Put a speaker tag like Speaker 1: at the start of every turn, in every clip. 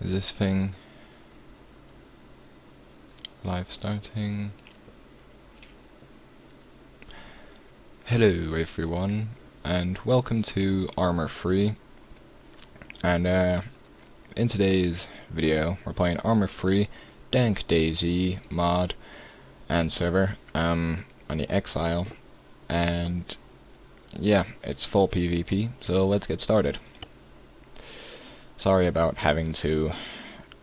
Speaker 1: Is this thing live starting? Hello everyone, and welcome to Arma Free. And in today's video, we're playing Arma Free, Dank Dayz mod and server on the Exile, and yeah, it's full PvP. So let's get started. Sorry about having to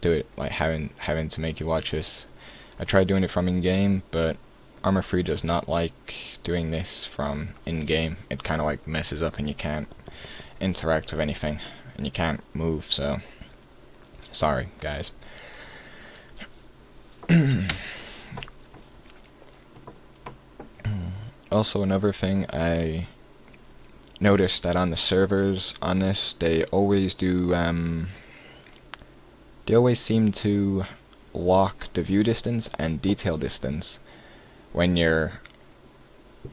Speaker 1: do it, like having to make you watch this. I tried doing it from in-game, but Arma Free does not like doing this from in-game. It kind of like messes up and you can't interact with anything, and you can't move, so sorry guys. Also, another thing, I noticed that on the servers on this, they always do they always seem to lock the view distance and detail distance when you're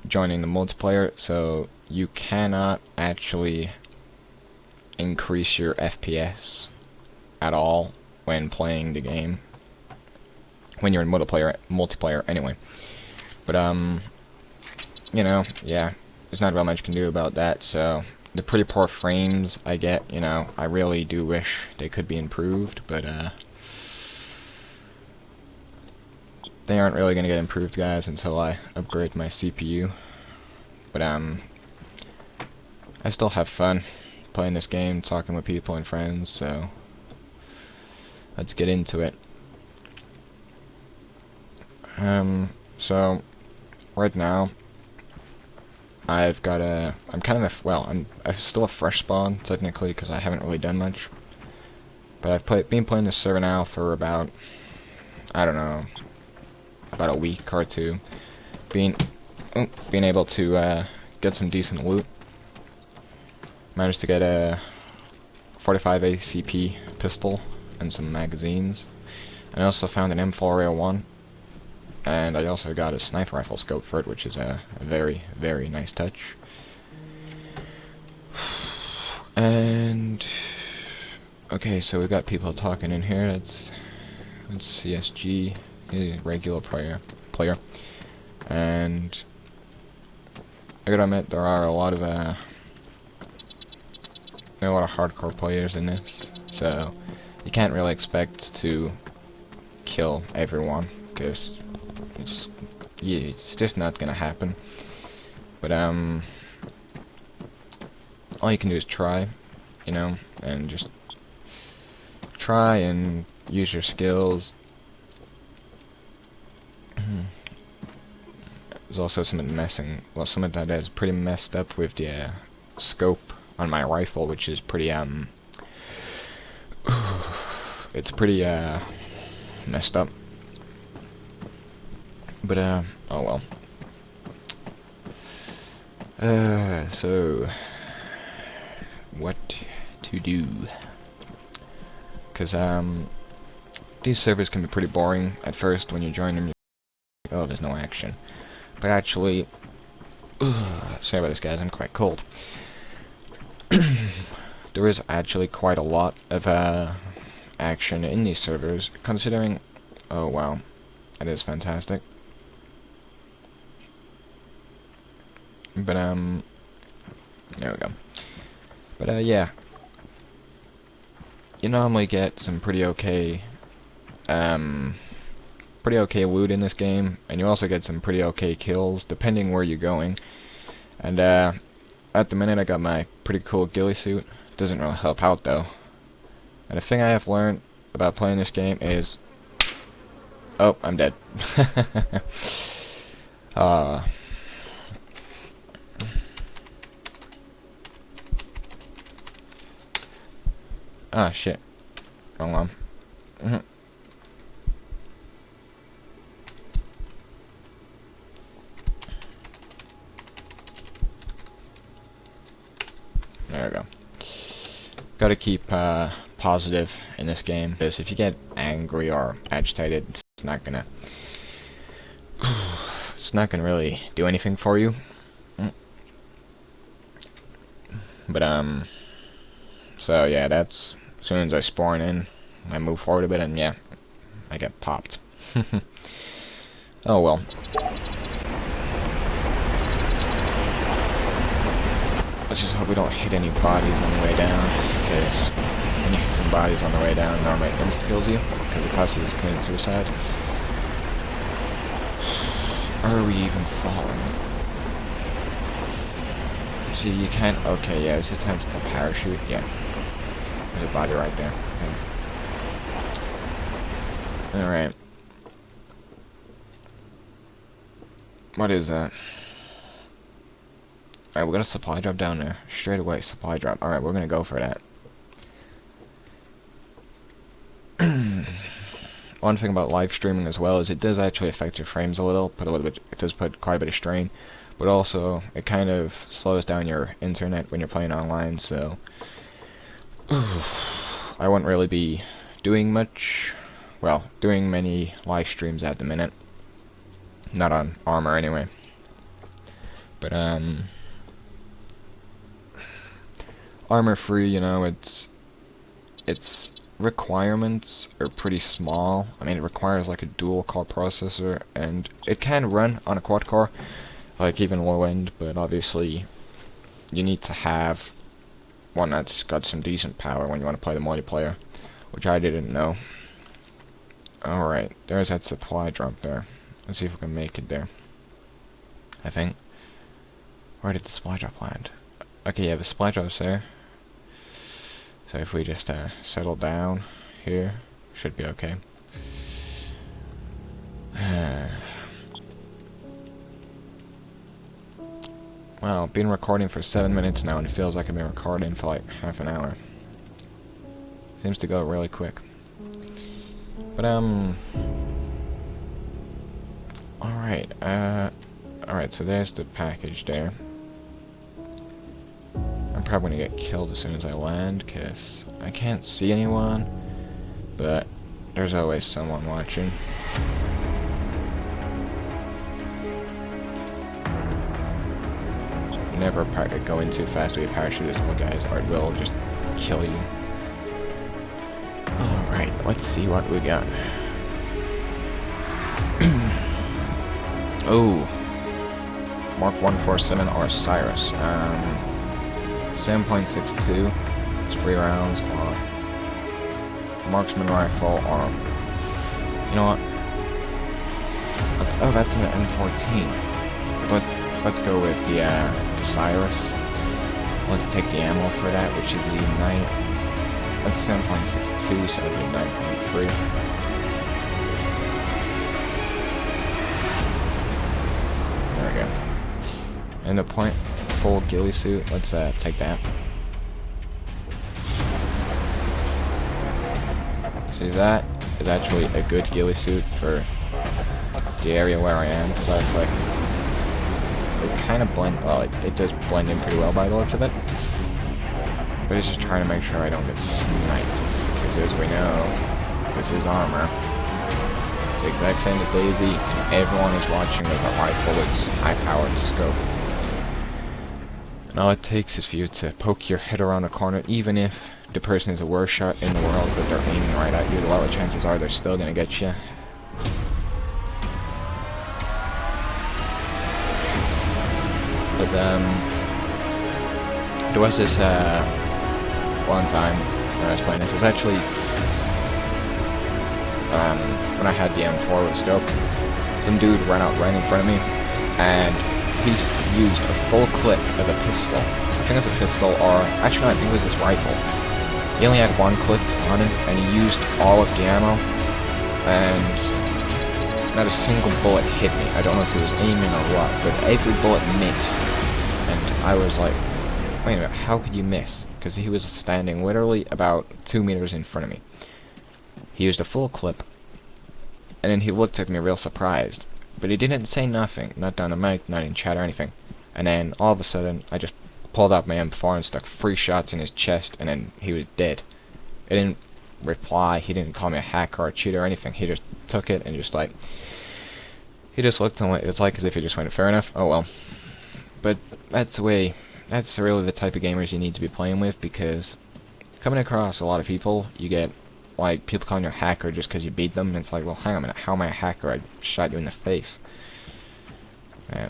Speaker 1: joining the multiplayer, so you cannot actually increase your FPS at all when playing the game when you're in multiplayer anyway. But you know, yeah, there's not real much you can do about that. So the pretty poor frames I get, you know, I really do wish they could be improved, but they aren't really gonna get improved, guys, until I upgrade my CPU. But I still have fun playing this game, talking with people and friends, so let's get into it. So right now I've got I'm still a fresh spawn technically because I haven't really done much, but I've been playing this server now for about, I don't know, about a week or two, being able to get some decent loot. Managed to get a 45 ACP pistol and some magazines. I also found an M4A1, and I also got a sniper rifle scope for it, which is a very, very nice touch. And okay, so we've got people talking in here. That's CSG, regular player, and I gotta admit there are a lot of hardcore players in this, so you can't really expect to kill everyone, because it's just not gonna happen. But all you can do is try, you know, and just try and use your skills. There's also something that is pretty messed up with the scope on my rifle, which is pretty it's pretty messed up. But oh well. So what to do? Because these servers can be pretty boring at first when you join them. Oh, there's no action. But actually, sorry about this, guys. I'm quite cold. There is actually quite a lot of action in these servers, considering. Oh wow, that is fantastic. But there we go. But yeah, you normally get some pretty okay loot in this game, and you also get some pretty okay kills depending where you're going. And at the minute I got my pretty cool ghillie suit. Doesn't really help out though. And the thing I have learned about playing this game is, oh, I'm dead. Ah, shit. Wrong one. There we go. Gotta keep positive in this game, because if you get angry or agitated, it's not gonna really do anything for you. But so yeah, that's as soon as I spawn in, I move forward a bit, and yeah, I get popped. Oh well. Let's just hope we don't hit any bodies on the way down, because when you hit some bodies on the way down, normally it insta-kills you, because the cost is committing suicide. Are we even falling? See, you can't... Okay, yeah, is this time to put parachute? Yeah. There's a body right there. Okay. Alright. What is that? Alright, we got a supply drop down there. Straight away, supply drop. Alright, we're gonna go for that. One thing about live streaming as well is it does actually affect your frames a little. It does put quite a bit of strain. But also, it kind of slows down your internet when you're playing online, so... I won't really be doing much... Well, doing many live streams at the minute. Not on Arma anyway. But, Arma free, you know, its requirements are pretty small. I mean, it requires like a dual core processor, and it can run on a quad core, like even low end, but obviously you need to have one that's got some decent power when you want to play the multiplayer, which I didn't know. Alright, there's that supply drop there. Let's see if we can make it there. I think. Where did the supply drop land? Okay, yeah, the supply drop's there. So if we just settle down here, should be okay. Well, I've been recording for 7 minutes now, and it feels like I've been recording for like half an hour. Seems to go really quick. But, alright, alright, so there's the package there. I'm probably gonna get killed as soon as I land, because I can't see anyone, but there's always someone watching. Never go in too fast with your parachute, guys, or it will just kill you. Alright, let's see what we got. Oh, Mark 147 or Cyrus. 7.62 is 3 rounds, or marksman rifle, or you know what? Oh, that's an M14. But let's go with the Cyrus. Let's take the ammo for that, which is the Ignite. That's 7.62, so that'd be 9.3. There we go. And the point full ghillie suit, let's take that. See, that is actually a good ghillie suit for the area where I am, because that's like, it kind of blend, well, it does blend in pretty well by the looks of it. But it's just trying to make sure I don't get sniped, because as we know, this is Arma. It's the exact same as Dayz, and everyone is watching with a rifle that's high-powered scope. And all it takes is for you to poke your head around a corner, even if the person is the worst shot in the world, but they're aiming right at you, well, the chances are they're still gonna get you. But, there was this, one time when I was playing this, it was actually, when I had the M4 with scope, some dude ran out right in front of me, and he used a full clip of a pistol. I think it's a pistol, or, actually no, I think it was this rifle. He only had one clip on it, and he used all of the ammo, and not a single bullet hit me. I don't know if he was aiming or what, but every bullet missed. And I was like, wait a minute, how could you miss? Because he was standing literally about 2 meters in front of me. He used a full clip, and then he looked at me real surprised. But he didn't say nothing, not down the mic, not in chat or anything. And then, all of a sudden, I just pulled out my M4 and stuck 3 shots in his chest, and then he was dead. He didn't reply, he didn't call me a hacker or a cheater or anything. He just took it and just like... He just looked and it's like as if he just went, fair enough, oh well. But that's the way, that's really the type of gamers you need to be playing with, because coming across a lot of people, you get like people calling you a hacker just because you beat them. And it's like, well, hang on a minute, how am I a hacker? I shot you in the face. Yeah.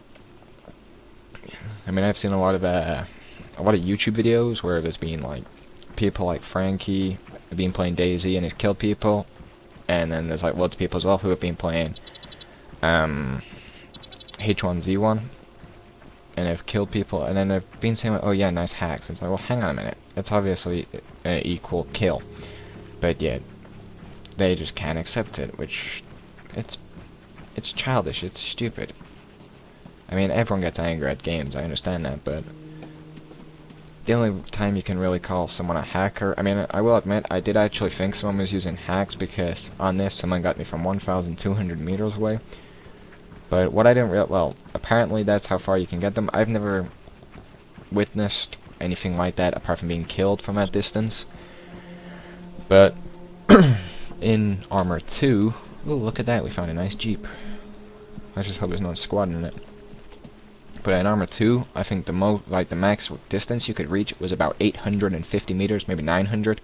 Speaker 1: I mean, I've seen a lot of YouTube videos where there's been like people like Frankie been playing Dayz and has killed people, and then there's like loads of people as well who have been playing H1Z1 and have killed people, and then they've been saying like, oh yeah, nice hacks. It's like, well, hang on a minute, it's obviously an equal kill, but yet they just can't accept it, which it's childish, it's stupid. I mean, everyone gets angry at games, I understand that, but the only time you can really call someone a hacker, I mean, I will admit, I did actually think someone was using hacks, because on this, someone got me from 1,200 meters away. But what I didn't realize, well, apparently that's how far you can get them. I've never witnessed anything like that, apart from being killed from that distance. But in Arma 2, ooh, look at that, we found a nice Jeep. Let's just hope there's no squad in it. But in Arma 2, I think the max distance you could reach was about 850 meters, maybe 900.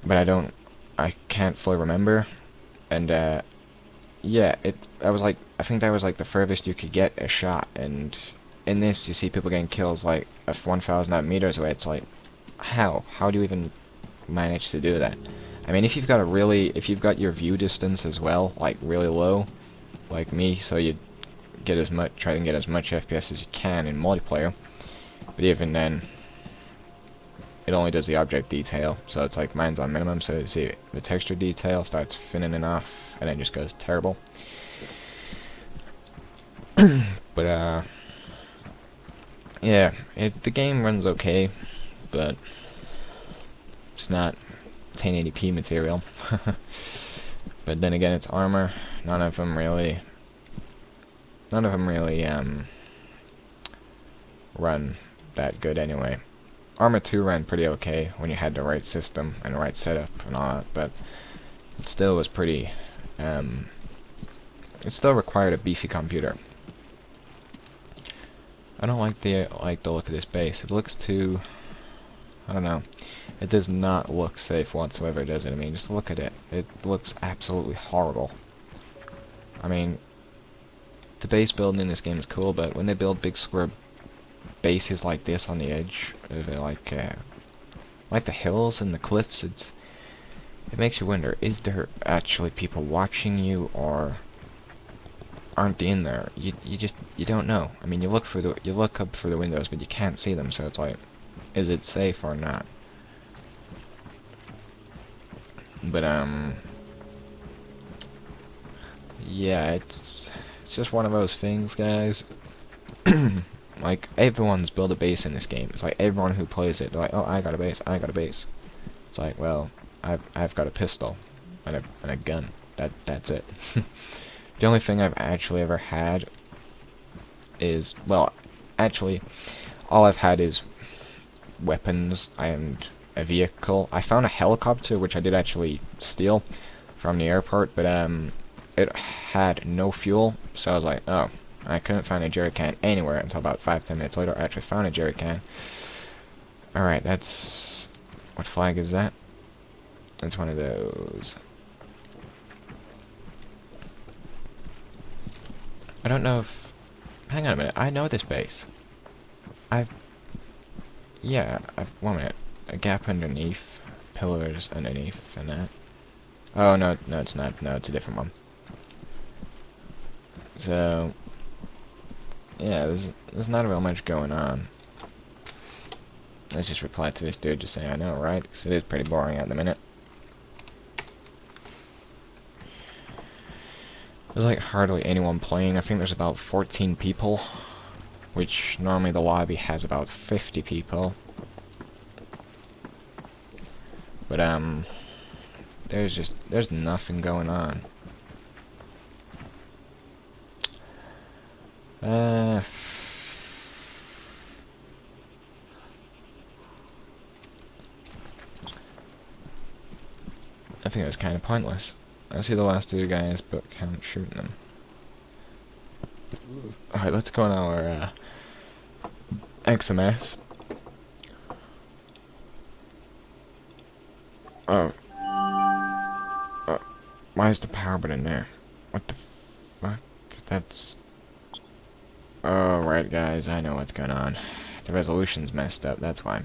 Speaker 1: But I can't fully remember. And yeah, I think that was like the furthest you could get a shot. And in this, you see people getting kills like 1,000 meters away. It's like, how do you even manage to do that? I mean, if you've got your view distance as well, like really low, like me, so you try and get as much FPS as you can in multiplayer, but even then, it only does the object detail, so it's like mine's on minimum, so you see the texture detail starts thinning off, and it just goes terrible. But yeah, the game runs okay, but it's not 1080p material. But then again, it's Arma. None of them really run that good anyway. Arma 2 ran pretty okay when you had the right system and the right setup and all that, but it still was pretty, it still required a beefy computer. I don't like the look of this base. It looks too, I don't know, it does not look safe whatsoever, does it? I mean, just look at it. It looks absolutely horrible. I mean, the base building in this game is cool, but when they build big square bases like this on the edge of like the hills and the cliffs, it makes you wonder, is there actually people watching you, or aren't they in there? You don't know. I mean, you look up through the windows, but you can't see them, so it's like, is it safe or not? But yeah, it's just one of those things, guys. Like, everyone's built a base in this game. It's like everyone who plays it, they're like, oh, I got a base, I got a base. It's like, well, I've got a pistol and a gun. That's it. The only thing I've actually ever had is, well, actually, all I've had is weapons and a vehicle. I found a helicopter, which I did actually steal from the airport, but it had no fuel, so I was like, oh, I couldn't find a jerry can anywhere until about 5-10 minutes later. I actually found a jerry can. Alright, that's... what flag is that? It's one of those. I don't know if... hang on a minute, I know this base. One minute. A gap underneath, pillars underneath, and that. Oh, no, it's not. No, it's a different one. So... yeah, there's not real much going on. Let's just reply to this dude, just saying, I know, right? Because it is pretty boring at the minute. There's like hardly anyone playing. I think there's about 14 people, which normally the lobby has about 50 people. But there's nothing going on. I think it was kind of pointless. I see the last two guys, but can't shoot them. Alright, let's go on our XMS. Oh, Why is the power button there? What the fuck? That's... Oh, right, guys, I know what's going on. The resolution's messed up, that's why.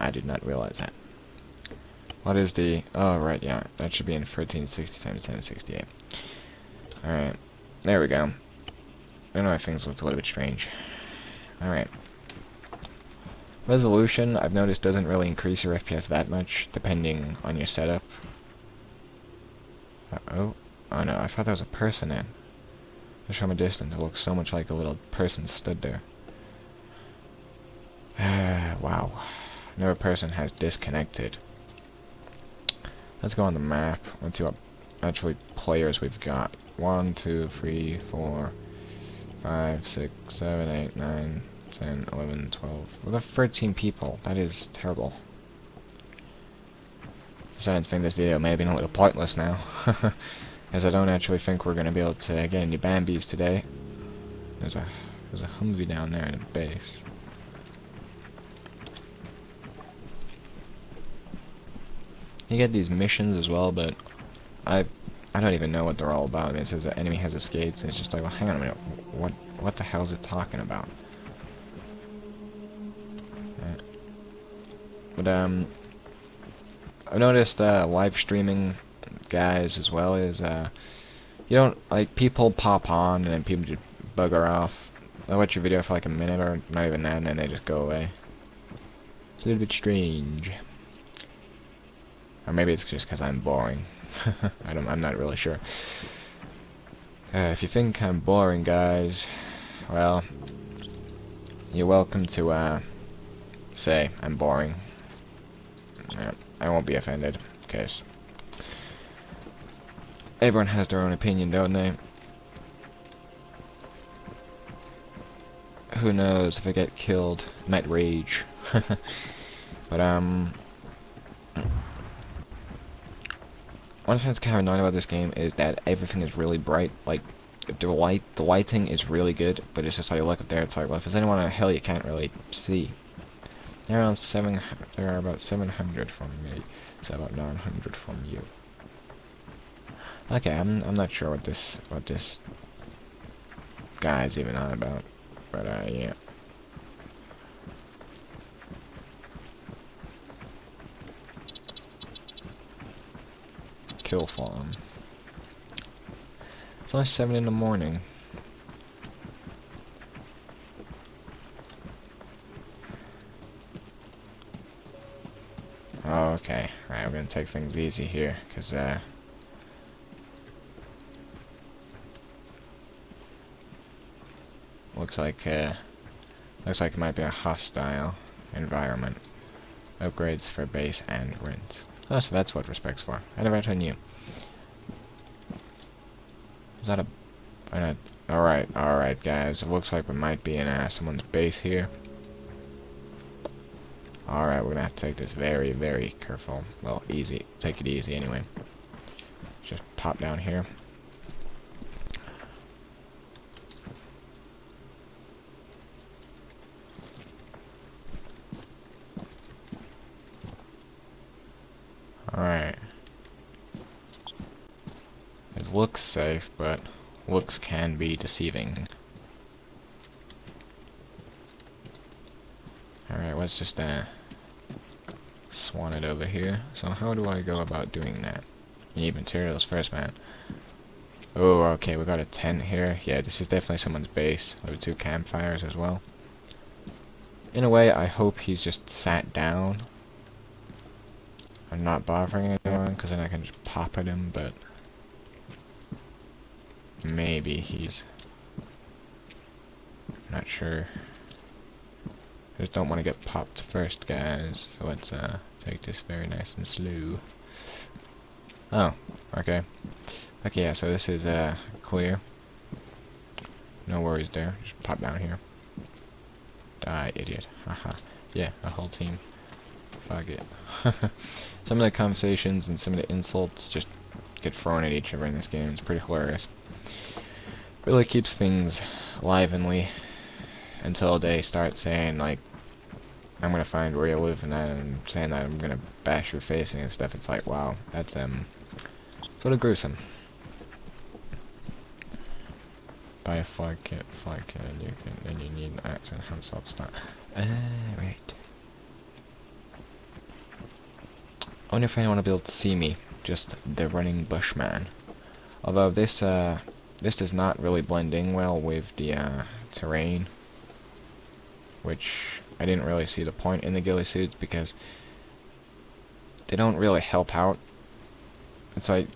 Speaker 1: I did not realize that. What is the... Oh, right, yeah. That should be in 1360 times 1068. Alright. There we go. I know my things look a little bit strange. Alright. Resolution, I've noticed, doesn't really increase your FPS that much, depending on your setup. Oh. Oh no, I thought there was a person in. Just from a distance, it looks so much like a little person stood there. Wow. Another person has disconnected. Let's go on the map. Let's see what actually players we've got. 1, 2, 3, 4, 5, 6, 7, 8, 9, 10, 11, 12. We've got 13 people. That is terrible. I think this video may have been a little pointless now. As I don't actually think we're going to be able to get any Bambis today. There's a Humvee down there in the base. You get these missions as well, but I don't even know what they're all about. It says the enemy has escaped, and it's just like, well, hang on a minute, what the hell is it talking about? But I've noticed live streaming guys as well is you don't, like, people pop on and then people just bugger off. They'll watch your video for like a minute or not even that, and then they just go away. It's a little bit strange. Or maybe it's just because I'm boring. I'm not really sure. If you think I'm boring, guys, well, you're welcome to say I'm boring. I won't be offended, because everyone has their own opinion, don't they? Who knows if I get killed? Might rage. But one thing that's kind of annoying about this game is that everything is really bright. Like, the lighting is really good, but it's just like you look up there, it's like, well, if there's anyone on a hill, you can't really see. They're around there are about 700 from me, so about 900 from you. Okay, I'm not sure what this guy's even on about, but yeah. Kill farm. It's only 7 in the morning. Oh, okay. Alright, we're gonna take things easy here, because looks like it might be a hostile environment. Upgrades for base and rent. Oh, so that's what respect's for. I never actually knew. Is that a... Alright, guys. It looks like we might be in someone's base here. Alright, we're gonna have to take this very, very careful. Well, easy. Take it easy anyway. Just pop down here. Alright. It looks safe, but looks can be deceiving. Alright, let's just swan it over here. So how do I go about doing that? You need materials first, man. Oh, okay, we got a tent here. Yeah, this is definitely someone's base. There were 2 campfires as well. In a way, I hope he's just sat down. I'm not bothering anyone, because then I can just pop at him, but... maybe he's... not sure. I just don't want to get popped first, guys. So let's take this very nice and slow. Oh, okay. Okay, yeah, so this is clear. No worries there. Just pop down here. Die, idiot. Haha. Yeah, a whole team. Fuck it. Some of the conversations and some of the insults just get thrown at each other in this game. It's pretty hilarious. Really keeps things lively until they start saying, like, I'm gonna find where you live, and then saying that I'm gonna bash your face and stuff. It's like, wow, that's a sort of gruesome. Buy a flag kit, and then you need an axe and hand sword start. Right. I wonder if anyone will be able to see me. Just the running bushman. Although this does not really blend in well with the terrain, which I didn't really see the point in the ghillie suits because they don't really help out. It's like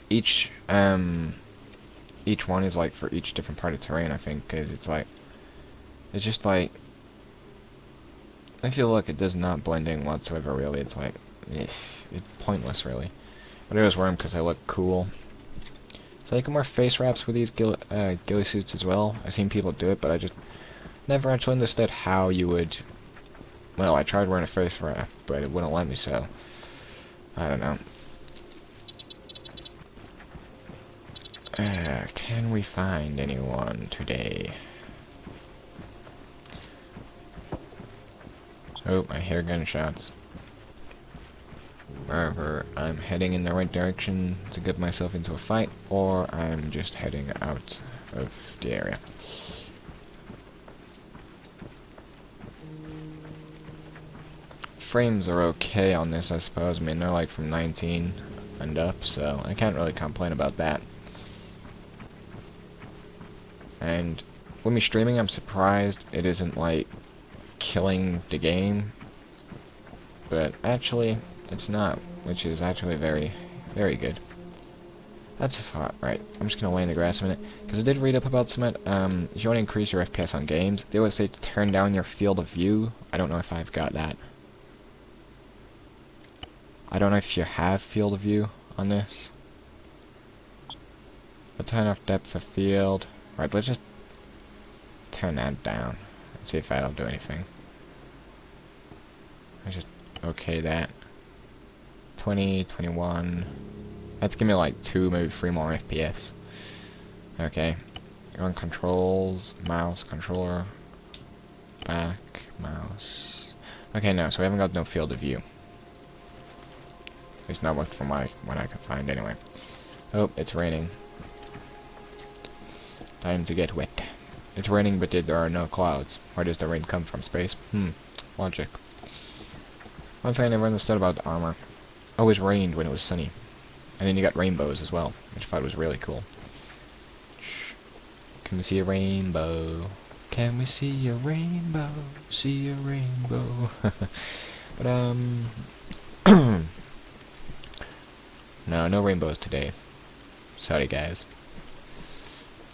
Speaker 1: each one is like for each different part of terrain, I think, because it's just like, if you look, it does not blend in whatsoever, really. It's like, it's pointless, really. But I was wearing them because they look cool. So you can wear face wraps with these ghillie suits as well. I've seen people do it, but I just never actually understood how you would. Well, I tried wearing a face wrap, but it wouldn't let me, so I don't know. Can we find anyone today? Oh, I hear gunshots. Wherever I'm heading in the right direction to get myself into a fight, or I'm just heading out of the area. Frames are okay on this, I suppose. I mean, they're like from 19 and up, so I can't really complain about that. And when me streaming, I'm surprised it isn't like killing the game, but actually it's not, which is actually very, very good. That's a thought. Right, I'm just gonna lay in the grass a minute, because I did read up about something. If you want to increase your FPS on games, they always say to turn down your field of view. I don't know if I've got that. I don't know if you have field of view on this. But turn off depth of field. Right, let's just turn that down and see if that'll do anything. Let's just okay that. 20, 21. That's give me like 2, maybe 3 more FPS. Okay. Go on controls, mouse, controller, back, mouse. Okay, no, so we haven't got no field of view. At least not from what I can find anyway. Oh, it's raining. Time to get wet. It's raining, but there are no clouds. Where does the rain come from? Space? Logic. One thing I never understood about Arma. Always rained when it was sunny. And then you got rainbows as well, which I thought was really cool. Can we see a rainbow? Can we see a rainbow? See a rainbow. But no rainbows today. Sorry guys.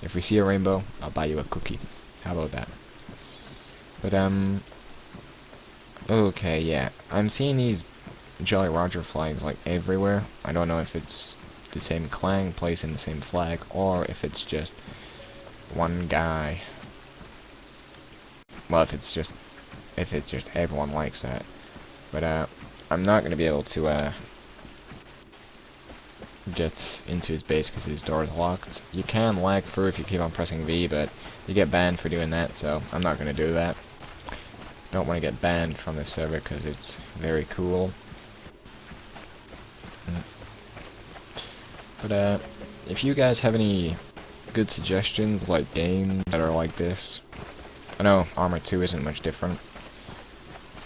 Speaker 1: If we see a rainbow, I'll buy you a cookie. How about that? But okay, yeah. I'm seeing these Jolly Roger flags like everywhere. I don't know if it's the same clan placing the same flag, or if it's just one guy. Well, if it's just everyone likes that. But I'm not gonna be able to get into his base because his door is locked. You can lag through if you keep on pressing V, but you get banned for doing that, so I'm not gonna do that. Don't want to get banned from this server because it's very cool. But if you guys have any good suggestions, like games that are like this, I know Arma 2 isn't much different.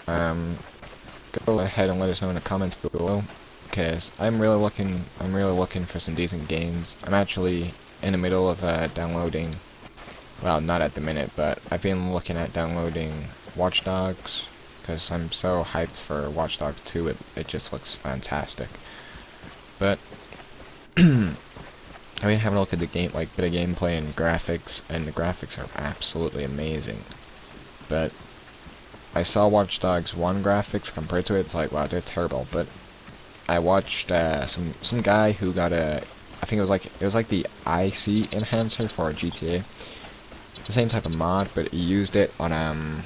Speaker 1: Go ahead and let us know in the comments below, because I'm really looking for some decent games. I'm actually in the middle of downloading. Well, not at the minute, but I've been looking at downloading Watch Dogs, because I'm so hyped for Watch Dogs 2. It just looks fantastic. But I mean, having a look at the game, like bit of gameplay and graphics, and the graphics are absolutely amazing. But I saw Watch Dogs 1 graphics compared to it. It's like, wow, they're terrible. But I watched some guy who got I think it was like the IC enhancer for GTA. The same type of mod, but he used it on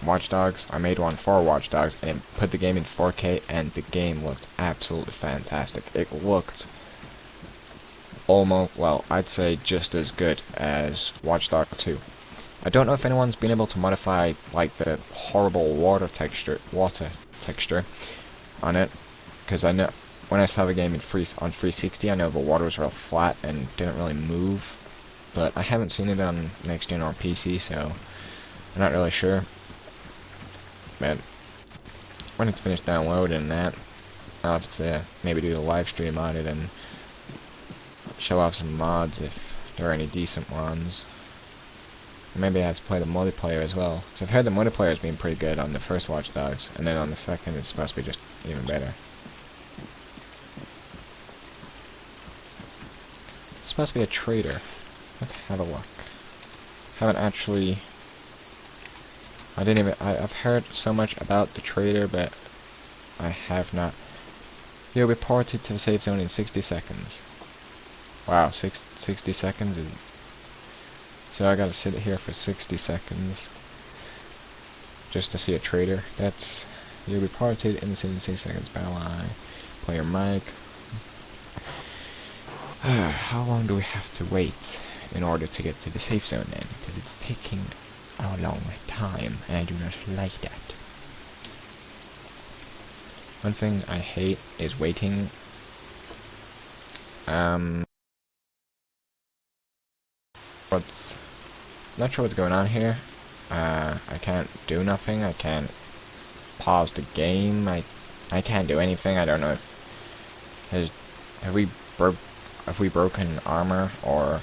Speaker 1: Watch Dogs. I made one for Watch Dogs, and it put the game in 4K, and the game looked absolutely fantastic. It looked almost, well, I'd say just as good as Watch Dogs 2. I don't know if anyone's been able to modify like the horrible water texture on it, because I when I saw the game on 360, I know the water was real flat and didn't really move. But I haven't seen it on next gen or PC, so I'm not really sure. But when it's finished downloading and that, I'll have to maybe do a live stream on it and show off some mods if there are any decent ones. Maybe I have to play the multiplayer as well. So I've heard the multiplayer has been pretty good on the first Watch Dogs, and then on the second it's supposed to be just even better. It's supposed to be a trader. Let's have a look. Haven't actually... I've heard so much about the trader, but I have not... You'll be ported to the safe zone in 60 seconds. Wow, 60 seconds is... So I gotta sit here for 60 seconds just to see a trader. That's... You'll be ported in the 60 seconds. Battle eye. Player mic. How long do we have to wait in order to get to the safe zone then? Because it's taking a long time, and I do not like that. One thing I hate is waiting. Not sure what's going on here. I can't do nothing. I can't pause the game. I can't do anything. I don't know if have we broken Arma, or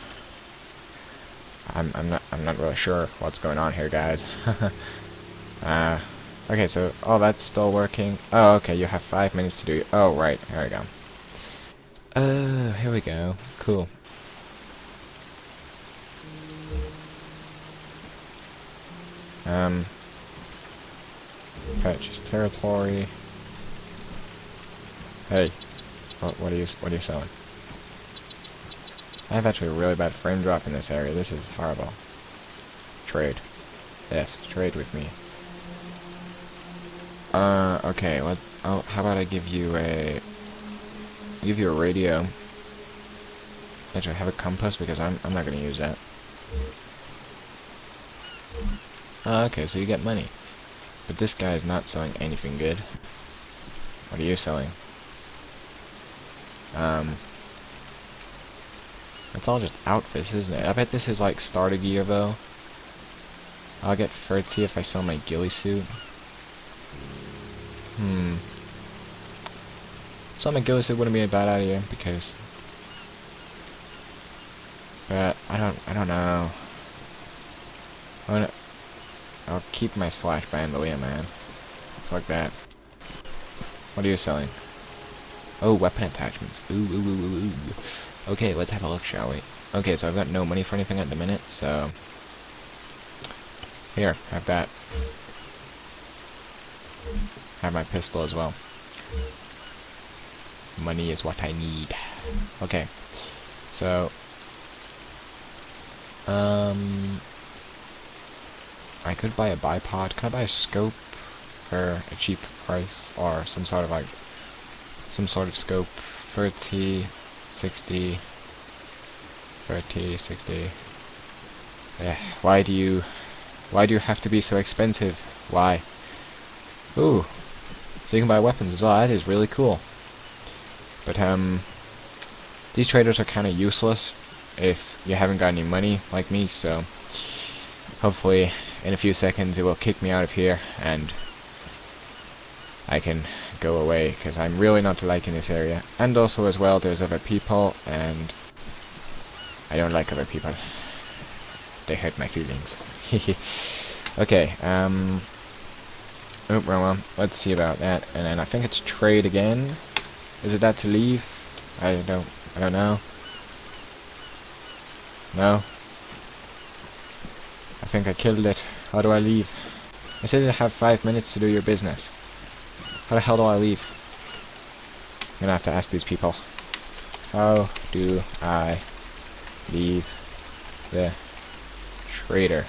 Speaker 1: I'm not really sure what's going on here, guys. Okay, so that's still working. Oh, okay, you have 5 minutes to do it. Oh, right, there we go. Here we go. Cool. Purchase territory. Hey, what are you selling? I have actually a really bad frame drop in this area. This is horrible. Trade. Yes, trade with me. Okay, how about I give you a radio. Actually, I have a compass because I'm not gonna use that. Okay, so you get money. But this guy is not selling anything good. What are you selling? It's all just outfits, isn't it? I bet this is like starter gear though. I'll get 30 if I sell my ghillie suit. Selling my ghillie suit wouldn't be a bad idea because... But I don't know. I'll keep my slash bandolier, man. Fuck that. What are you selling? Oh, weapon attachments. Ooh. Okay, let's have a look, shall we? Okay, so I've got no money for anything at the minute, so... Here, have that. Have my pistol as well. Money is what I need. Okay. So... I could buy a bipod. Can I buy a scope for a cheap price? Or some sort of scope. 30, 60... 30, 60... Yeah, why do you have to be so expensive? Why? Ooh. So you can buy weapons as well. That is really cool. But, these traders are kind of useless if you haven't got any money like me, so hopefully in a few seconds it will kick me out of here and I can go away, because I'm really not liking this area. And also as well, there's other people, and I don't like other people. They hurt my feelings. Okay, oh, wrong one. Let's see about that. And then I think it's trade again. Is it that to leave? I don't know. No. I think I killed it. How do I leave? I said you have 5 minutes to do your business. How the hell do I leave? I'm gonna have to ask these people. How do I leave the trader?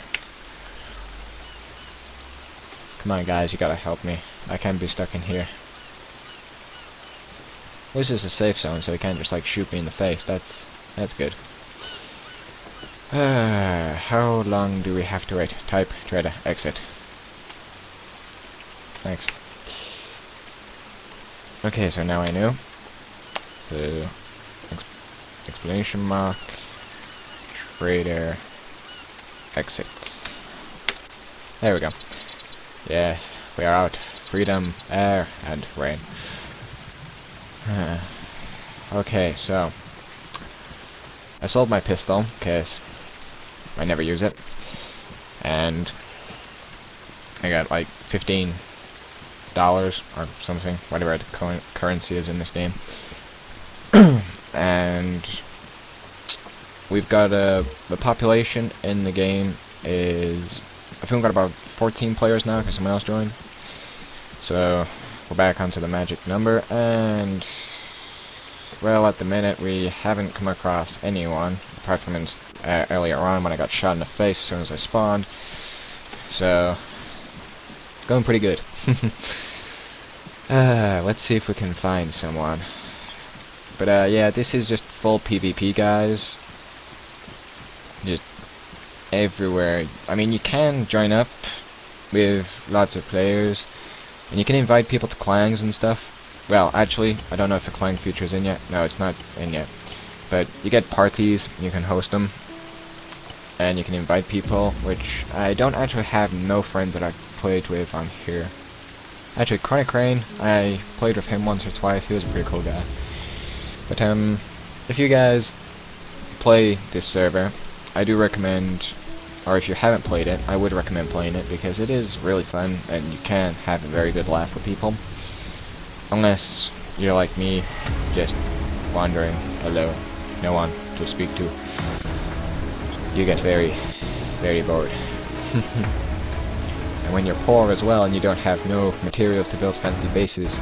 Speaker 1: Come on, guys, you gotta help me. I can't be stuck in here. This is a safe zone, so he can't just like shoot me in the face. That's good. How long do we have to wait? Type trader exit. Thanks. Okay, so now I know. So, explanation mark, trader, exits. There we go. Yes, we are out. Freedom, air, and rain. Okay, so I sold my pistol because I never use it, and I got like $15 or something, whatever the currency is in this game. And we've got the population in the game is, I think we've got about 14 players now because someone else joined. So we're back onto the magic number, and well, at the minute we haven't come across anyone apart from earlier on when I got shot in the face as soon as I spawned. So going pretty good. Let's see if we can find someone. But yeah, this is just full PvP, guys. Just everywhere. I mean, you can join up with lots of players, and you can invite people to clans and stuff. Well, actually, I don't know if the clan feature is in yet. No, it's not in yet. But you get parties, you can host them, and you can invite people, which I don't actually have no friends that I played with on here. Actually, Chronic Rain, I played with him once or twice. He was a pretty cool guy. But if you guys play this server, I do recommend, or if you haven't played it, I would recommend playing it because it is really fun and you can have a very good laugh with people. Unless you're like me, just wandering alone, no one to speak to. You get very, very bored. And when you're poor as well and you don't have no materials to build fancy bases,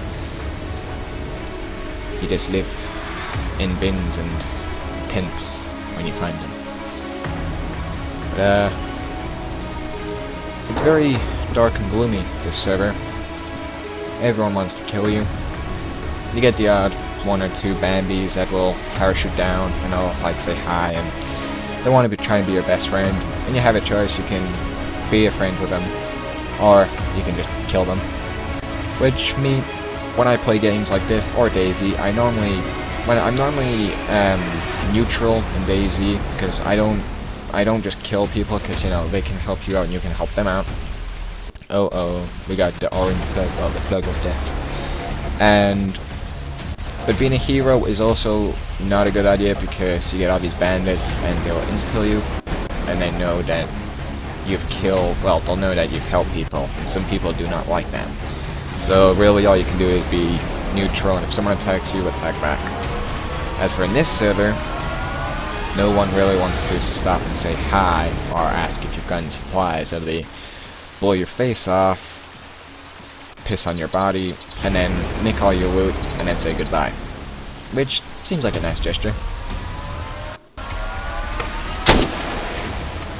Speaker 1: you just live in bins and tents when you find them. But, it's very dark and gloomy, this server. Everyone wants to kill you. You get the odd one or two Bambis that will parachute down and all like say hi, and they want to try and be your best friend. And you have a choice: you can be a friend with them, or you can just kill them. Which me, when I play games like this or Dayz, I'm normally neutral in Dayz because I don't just kill people because, you know, they can help you out and you can help them out. Oh, we got the orange plug, well, the plug of death. But being a hero is also not a good idea because you get all these bandits and they'll insta-kill you, and they know that you've killed, well, they'll know that you've helped people, and some people do not like that. So really all you can do is be neutral, and if someone attacks you, attack back. As for in this server, no one really wants to stop and say hi or ask if you've got any supplies, so they blow your face off, piss on your body, and then nick all your loot, and then say goodbye. Which seems like a nice gesture.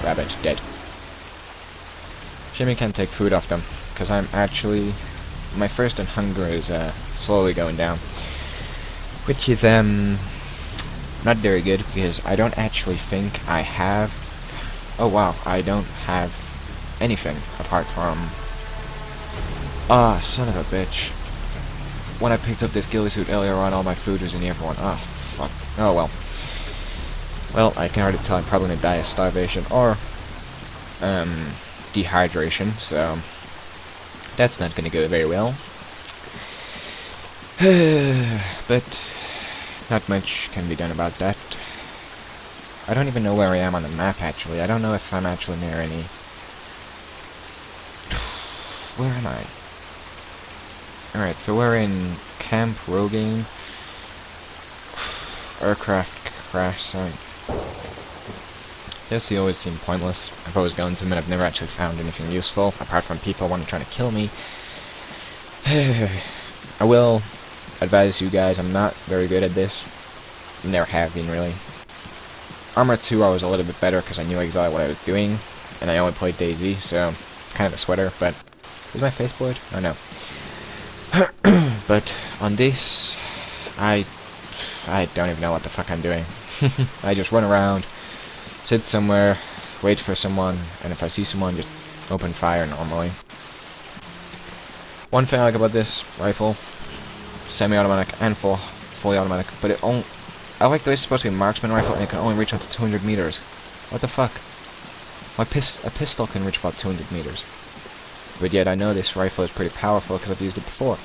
Speaker 1: Rabbit, dead. Jimmy can't take food off them, because I'm actually... my thirst and hunger is slowly going down. Which is not very good, because I don't actually think I have... oh wow, I don't have anything apart from... ah, son of a bitch. When I picked up this ghillie suit earlier on, all my food was in the other one. Ah, fuck. Oh well. Well, I can already tell I'm probably gonna die of starvation or dehydration, so that's not gonna go very well. But not much can be done about that. I don't even know where I am on the map, actually. I don't know if I'm actually near any... where am I? Alright, so we're in Camp Rogaine. Aircraft crash site. Yes, they always seem pointless. I've always gone to them and I've never actually found anything useful, apart from people wanting to try to kill me. I will advise you guys, I'm not very good at this. Never have been, really. Arma 2 I was a little bit better because I knew exactly what I was doing, and I only played Dayz, so kind of a sweater, but... is my face blurred? Oh no. But on this, I don't even know what the fuck I'm doing. I just run around, sit somewhere, wait for someone, and if I see someone, just open fire normally. One thing I like about this rifle, semi-automatic and full fully automatic, but it only... I like that it's supposed to be a marksman rifle and it can only reach up to 200 meters. What the fuck? A pistol can reach about 200 meters. But yet I know this rifle is pretty powerful because I've used it before.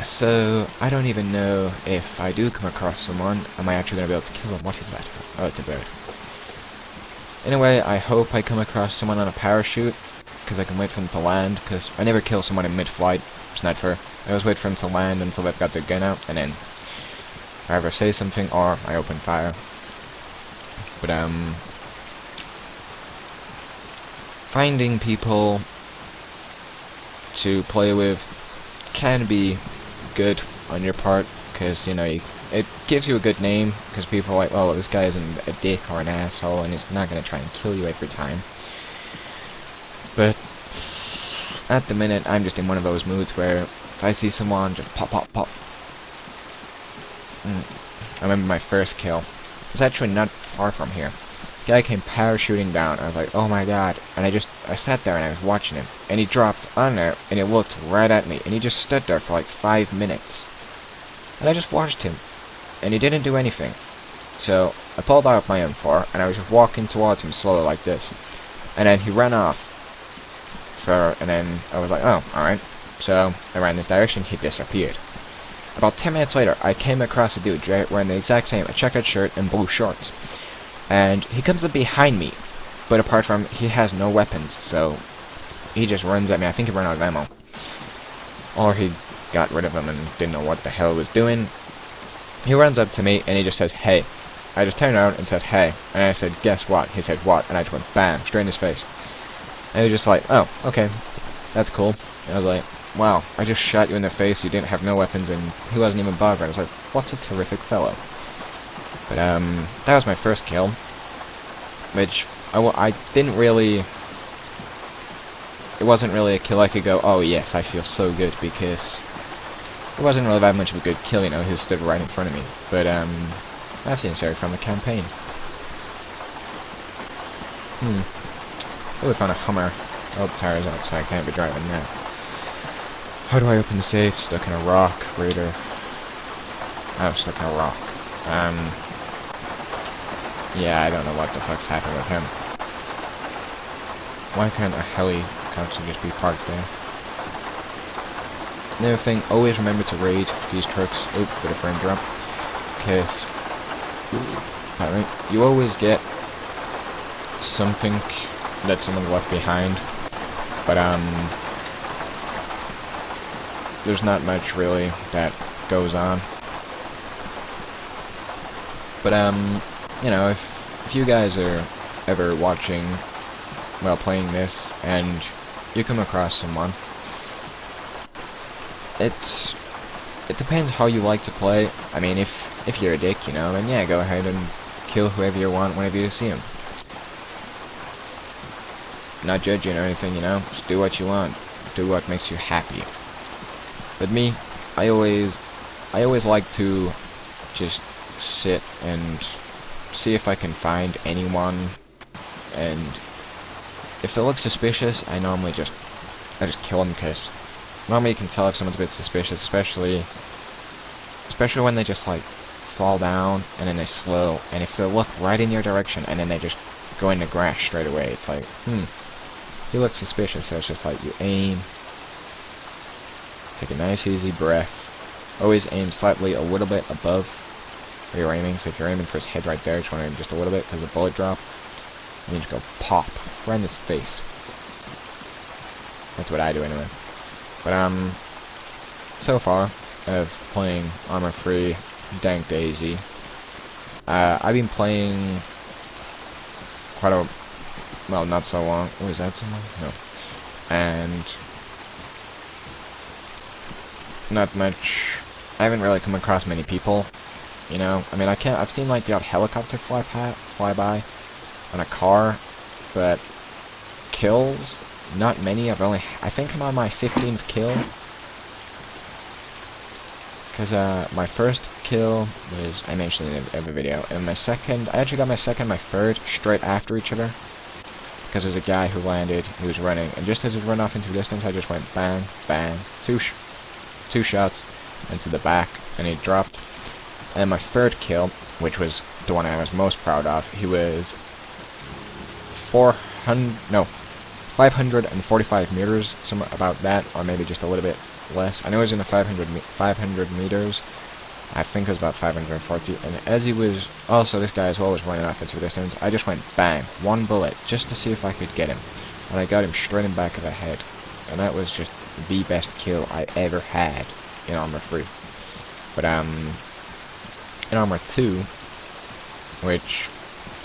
Speaker 1: So, I don't even know if I do come across someone, am I actually going to be able to kill them? What is that? Oh, it's a bird. Anyway, I hope I come across someone on a parachute, because I can wait for them to land, because I never kill someone in mid-flight. It's not fair. I always wait for them to land until they've got their gun out, and then I either say something or I open fire. But, finding people to play with can be good on your part, because, you know, it gives you a good name, because people are like, oh, this guy isn't a dick or an asshole, and he's not going to try and kill you every time. But at the minute, I'm just in one of those moods where if I see someone, just pop, pop, pop. I remember my first kill. It was actually not far from here. The guy came parachuting down. I was like, oh my god. And I sat there and I was watching him. And he dropped on there and he looked right at me. And he just stood there for like 5 minutes. And I just watched him. And he didn't do anything. So I pulled out my M4 and I was just walking towards him slowly like this. And then he ran off. And then I was like, oh, alright. So I ran this direction, he disappeared. About 10 minutes later, I came across a dude wearing the exact same, a checkered shirt and blue shorts. And he comes up behind me, but apart from, he has no weapons, so he just runs at me. I think he ran out of ammo. Or he got rid of them and didn't know what the hell he was doing. He runs up to me and he just says, hey. I just turned around and said, hey. And I said, guess what? He said, what? And I just went, bam, straight in his face. And he was just like, oh, okay, that's cool. And I was like, wow, I just shot you in the face, you didn't have no weapons, and he wasn't even bothered. I was like, what a terrific fellow. But, that was my first kill, which I didn't really... It wasn't really a kill I could go, oh yes, I feel so good, because it wasn't really that much of a good kill, you know, he stood right in front of me. But, that's the insert from the campaign. Oh, we found a Hummer. Oh, the tire's out, so I can't be driving now. How do I open the safe? Stuck in a rock. Raider. I'm stuck in a rock. Yeah, I don't know what the fuck's happened with him. Why can't a helicopter just be parked there? Another thing, always remember to raid these trucks. Oop, bit of frame drop. Because you always get something that someone left behind. But, there's not much really that goes on. But, you know, if you guys are ever watching while playing this and you come across someone, it depends how you like to play. I mean, if you're a dick, you know, then yeah, go ahead and kill whoever you want whenever you see him. Not judging or anything, you know, just do what you want. Do what makes you happy. But me, I always like to just sit and see if I can find anyone, and if it looks suspicious, I just kill them, because normally you can tell if someone's a bit suspicious, especially when they just like fall down and then they slow, and if they look right in your direction and then they just go into grass straight away, it's like, he looks suspicious. So it's just like you aim, take a nice easy breath, always aim slightly a little bit above where you're aiming. So if you're aiming for his head right there, just want to aim just a little bit, because the bullet drop, and you just go pop right in his face. That's what I do anyway. But so far of playing Arma free Dank Dayz, I've been playing quite a, well, not so long. Oh, is that someone? No. And not much. I haven't really come across many people, you know. I mean, I've seen like the odd helicopter fly by on a car, but kills, not many. I think I'm on my 15th kill. Because my first kill was, I mentioned it in every video, and my second, I actually got my second and my third straight after each other. Because there's a guy who landed, who was running, and just as he run off into the distance, I just went bang, bang, two shots, into the back, and he dropped. And my third kill, which was the one I was most proud of, he was 545 meters, somewhere about that, or maybe just a little bit less. I know he was in the 500 meters. I think it was about 540, and as he was, also this guy as well was running off into the distance, I just went bang, one bullet, just to see if I could get him, and I got him straight in the back of the head, and that was just the best kill I ever had in Arma 3. But in Arma 2, which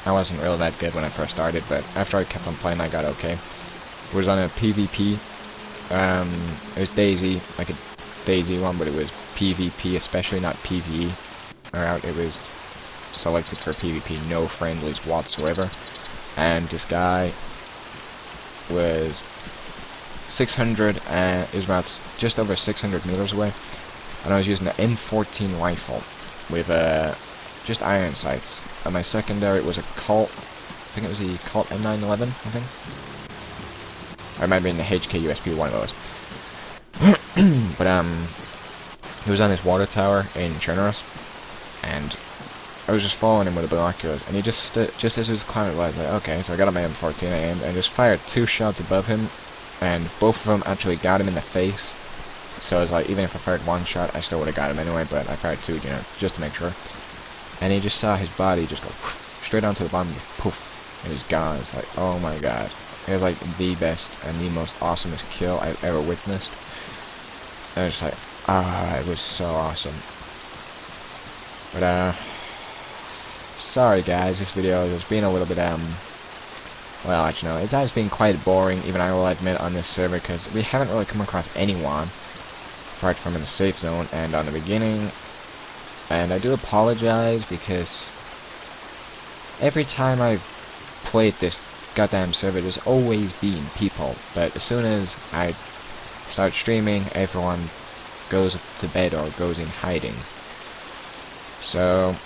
Speaker 1: I wasn't really that good when I first started, but after I kept on playing I got okay. It was on a PvP, it was Dayz, like a Dayz one, but it was PvP, especially not PvE. It was selected for PvP, no friendlies whatsoever. And this guy was 600, it was about just over 600 meters away. And I was using the M14 rifle with just iron sights. And my secondary was a Colt, I think it was the Colt M911, I think. Or it might have been the HK USP, one of those. But he was on this water tower in Chernobyl, and I was just following him with the binoculars, and he just as he was climbing, I was like, okay, so I got on my M14, I aimed, and just fired 2 shots above him, and both of them actually got him in the face. So I was like, even if I fired 1 shot, I still would have got him anyway, but I fired 2, you know, just to make sure. And he just saw his body just go straight onto the bottom, just poof, and he's gone. It's like, oh my god. It was like the best and the most awesomest kill I've ever witnessed. And I was just like, it was so awesome. But, sorry guys, this video has been a little bit, well, actually no, it has been quite boring, even I will admit, on this server, because we haven't really come across anyone, apart from in the safe zone and on the beginning. And I do apologize, because every time I've played this goddamn server, there's always been people, but as soon as I start streaming, everyone goes to bed or goes in hiding. So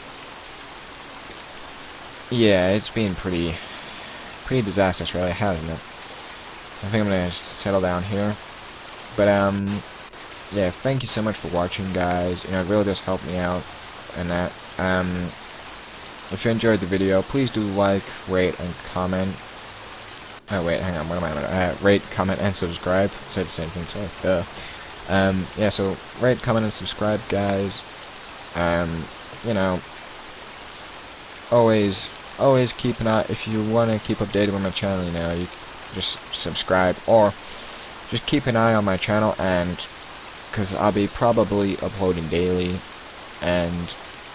Speaker 1: yeah, it's been pretty disastrous, really, hasn't it? I think I'm gonna settle down here. But yeah, thank you so much for watching, guys. You know, it really does help me out, and that. If you enjoyed the video, please do like, rate, and comment. Oh wait, hang on, what am I? Rate, comment, and subscribe. Say the same thing, sorry. Yeah, so rate, comment, and subscribe, guys. You know, always keep an eye, if you want to keep updated with my channel, you know, you just subscribe, or just keep an eye on my channel, and, because I'll be probably uploading daily, and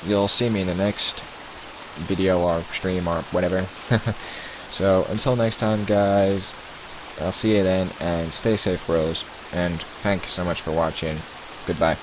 Speaker 1: you'll see me in the next video, or stream, or whatever. So, until next time, guys, I'll see you then, and stay safe, bros, and thank you so much for watching. Goodbye.